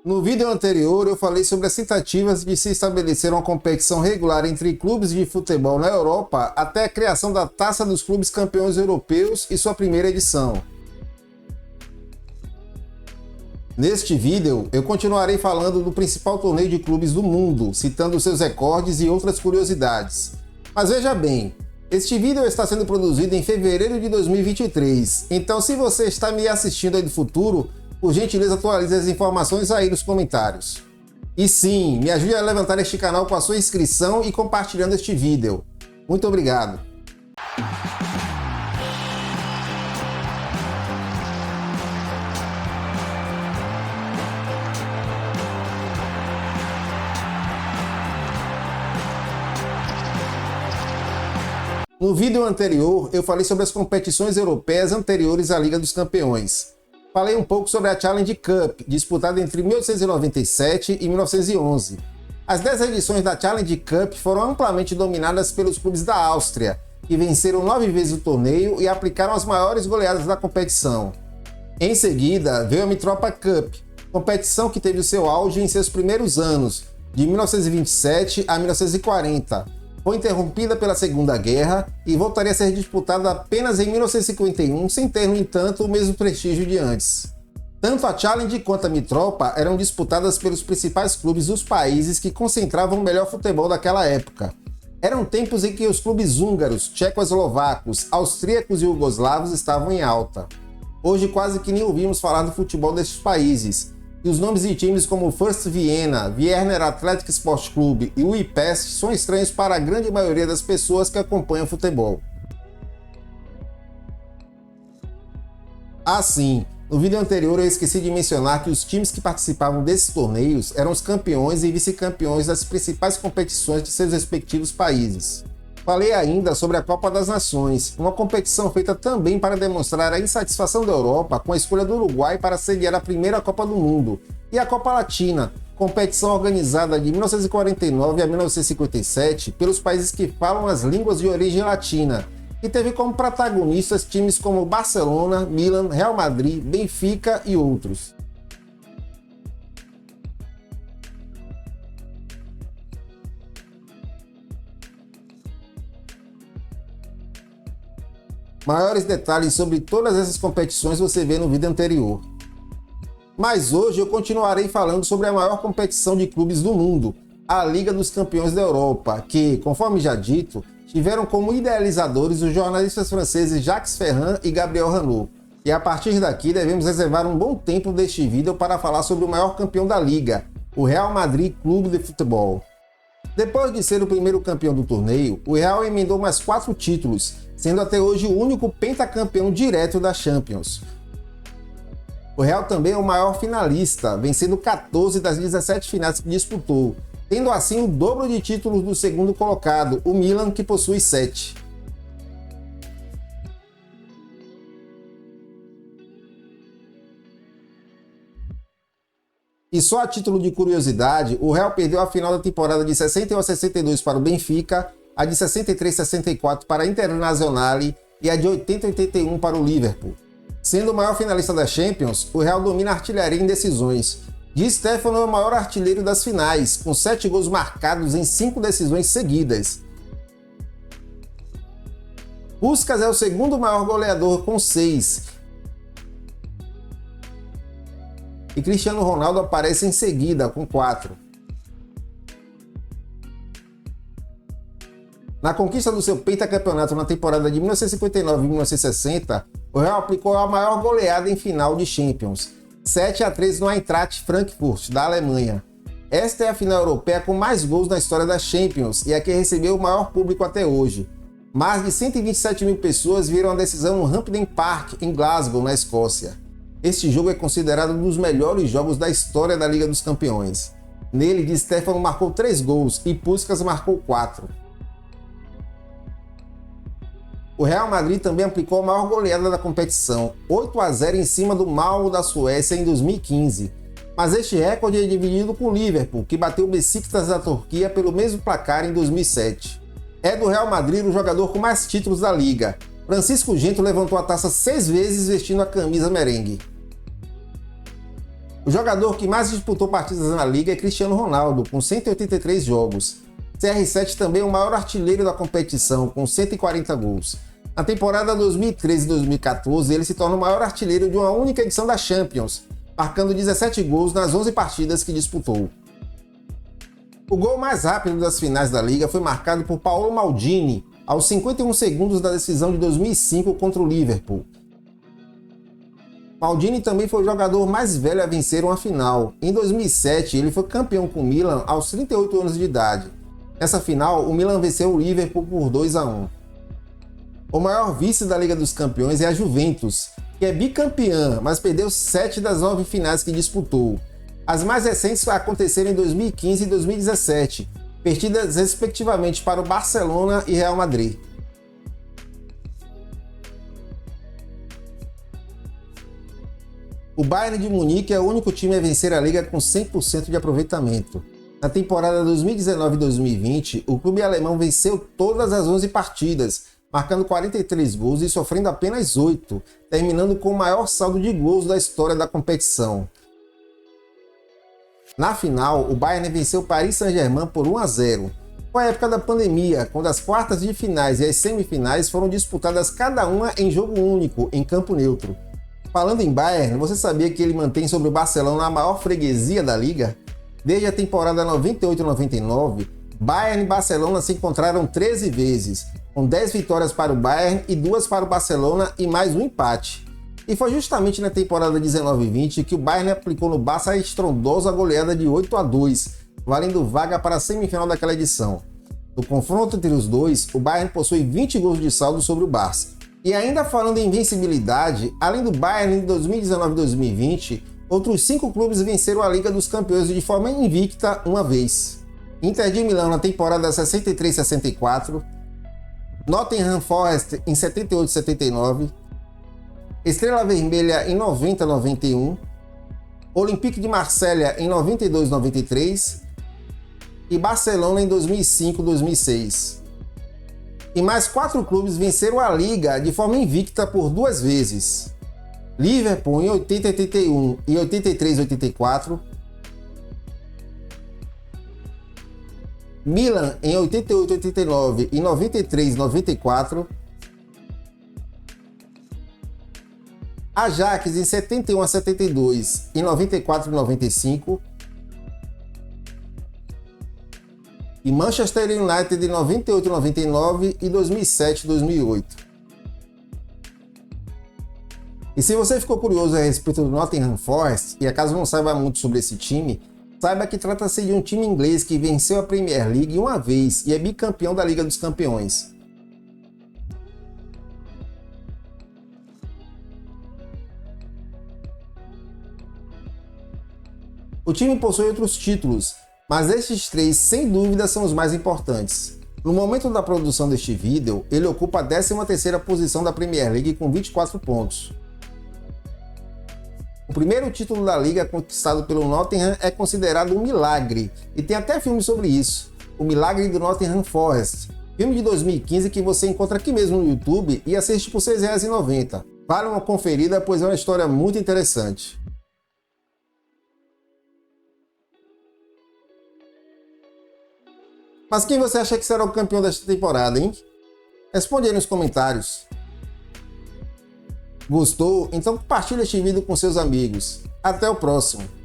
No vídeo anterior eu falei sobre as tentativas de se estabelecer uma competição regular entre clubes de futebol na Europa até a criação da Taça dos Clubes Campeões Europeus e sua primeira edição. Neste vídeo eu continuarei falando do principal torneio de clubes do mundo, citando seus recordes e outras curiosidades. Mas veja bem, este vídeo está sendo produzido em fevereiro de 2023, então se você está me assistindo aí do futuro, por gentileza atualize as informações aí nos comentários. E sim, me ajude a levantar este canal com a sua inscrição e compartilhando este vídeo. Muito obrigado! No vídeo anterior, eu falei sobre as competições europeias anteriores à Liga dos Campeões. Falei um pouco sobre a Challenge Cup, disputada entre 1897 e 1911. As 10 edições da Challenge Cup foram amplamente dominadas pelos clubes da Áustria, que venceram 9 vezes o torneio e aplicaram as maiores goleadas da competição. Em seguida, veio a Mitropa Cup, competição que teve o seu auge em seus primeiros anos, de 1927 a 1940. Foi interrompida pela Segunda Guerra e voltaria a ser disputada apenas em 1951, sem ter, no entanto, o mesmo prestígio de antes. Tanto a Challenge quanto a Mitropa eram disputadas pelos principais clubes dos países que concentravam o melhor futebol daquela época. Eram tempos em que os clubes húngaros, tchecoslovacos, austríacos e jugoslavos estavam em alta. Hoje quase que nem ouvimos falar do futebol destes países, e os nomes de times como o First Vienna, Wiener Athletic Sport Club e o IPEST são estranhos para a grande maioria das pessoas que acompanham futebol. Assim, no vídeo anterior eu esqueci de mencionar que os times que participavam desses torneios eram os campeões e vice-campeões das principais competições de seus respectivos países. Falei ainda sobre a Copa das Nações, uma competição feita também para demonstrar a insatisfação da Europa com a escolha do Uruguai para sediar a primeira Copa do Mundo, e a Copa Latina, competição organizada de 1949 a 1957 pelos países que falam as línguas de origem latina, e teve como protagonistas times como Barcelona, Milan, Real Madrid, Benfica e outros. Maiores detalhes sobre todas essas competições você vê no vídeo anterior. Mas hoje eu continuarei falando sobre a maior competição de clubes do mundo, a Liga dos Campeões da Europa, que, conforme já dito, tiveram como idealizadores os jornalistas franceses Jacques Ferrand e Gabriel Hanot. E a partir daqui devemos reservar um bom tempo deste vídeo para falar sobre o maior campeão da Liga, o Real Madrid Clube de Futebol. Depois de ser o primeiro campeão do torneio, o Real emendou mais 4 títulos, sendo até hoje o único pentacampeão direto da Champions. O Real também é o maior finalista, vencendo 14 das 17 finais que disputou, tendo assim o dobro de títulos do segundo colocado, o Milan, que possui 7. E só a título de curiosidade, o Real perdeu a final da temporada de 61 a 62 para o Benfica, a de 63 a 64 para a Internazionale e a de 80 a 81 para o Liverpool. Sendo o maior finalista da Champions, o Real domina a artilharia em decisões. Di Stéfano é o maior artilheiro das finais, com 7 gols marcados em 5 decisões seguidas. Puskás é o segundo maior goleador, com 6. E Cristiano Ronaldo aparece em seguida, com 4. Na conquista do seu pentacampeonato na temporada de 1959 e 1960, o Real aplicou a maior goleada em final de Champions, 7 a 3 no Eintracht Frankfurt, da Alemanha. Esta é a final europeia com mais gols na história da Champions e a que recebeu o maior público até hoje. Mais de 127 mil pessoas viram a decisão no Hampden Park, em Glasgow, na Escócia. Este jogo é considerado um dos melhores jogos da história da Liga dos Campeões. Nele, Di Stéfano marcou 3 gols e Puskás marcou 4. O Real Madrid também aplicou a maior goleada da competição, 8 a 0 em cima do Malmö da Suécia em 2015. Mas este recorde é dividido com o Liverpool, que bateu o Beşiktaş da Turquia pelo mesmo placar em 2007. É do Real Madrid o jogador com mais títulos da liga. Francisco Gento levantou a taça 6 vezes vestindo a camisa merengue. O jogador que mais disputou partidas na liga é Cristiano Ronaldo, com 183 jogos. CR7 também é o maior artilheiro da competição, com 140 gols. Na temporada 2013-2014, ele se torna o maior artilheiro de uma única edição da Champions, marcando 17 gols nas 11 partidas que disputou. O gol mais rápido das finais da liga foi marcado por Paolo Maldini, aos 51 segundos da decisão de 2005 contra o Liverpool. Maldini também foi o jogador mais velho a vencer uma final. Em 2007, ele foi campeão com o Milan aos 38 anos de idade. Nessa final, o Milan venceu o Liverpool por 2-1. O maior vice da Liga dos Campeões é a Juventus, que é bicampeã, mas perdeu 7 das 9 finais que disputou. As mais recentes aconteceram em 2015 e 2017, perdidas respectivamente para o Barcelona e Real Madrid. O Bayern de Munique é o único time a vencer a liga com 100% de aproveitamento. Na temporada 2019-2020, o clube alemão venceu todas as 11 partidas, marcando 43 gols e sofrendo apenas 8, terminando com o maior saldo de gols da história da competição. Na final, o Bayern venceu o Paris Saint-Germain por 1-0. Foi a época da pandemia, quando as quartas de finais e as semifinais foram disputadas cada uma em jogo único, em campo neutro. Falando em Bayern, você sabia que ele mantém sobre o Barcelona a maior freguesia da liga? Desde a temporada 98-99, Bayern e Barcelona se encontraram 13 vezes, com 10 vitórias para o Bayern e 2 para o Barcelona e mais um empate. E foi justamente na temporada 19-20 que o Bayern aplicou no Barça a estrondosa goleada de 8-2, valendo vaga para a semifinal daquela edição. No confronto entre os dois, o Bayern possui 20 gols de saldo sobre o Barça. E ainda falando em invencibilidade, além do Bayern em 2019-2020, outros 5 clubes venceram a Liga dos Campeões de forma invicta uma vez. Inter de Milão na temporada 63-64, Nottingham Forest em 78-79, Estrela Vermelha em 90-91, Olympique de Marselha em 92-93 e Barcelona em 2005-2006. E mais 4 clubes venceram a Liga de forma invicta por 2 vezes. Liverpool em 80-81 e 83-84, Milan em 88-89 e 93-94, Ajax em 71-72 e 94-95 e Manchester United em 98-99 e 2007-2008. E se você ficou curioso a respeito do Nottingham Forest, e acaso não saiba muito sobre esse time, saiba que trata-se de um time inglês que venceu a Premier League uma vez e é bicampeão da Liga dos Campeões. O time possui outros títulos, mas estes 3 sem dúvida são os mais importantes. No momento da produção deste vídeo, ele ocupa a 13ª posição da Premier League com 24 pontos. O primeiro título da liga conquistado pelo Nottingham é considerado um milagre, e tem até filme sobre isso, O Milagre do Nottingham Forest, filme de 2015 que você encontra aqui mesmo no YouTube e assiste por R$ 6,90. Vale uma conferida, pois é uma história muito interessante. Mas quem você acha que será o campeão desta temporada, hein? Responde aí nos comentários. Gostou? Então compartilhe este vídeo com seus amigos. Até o próximo!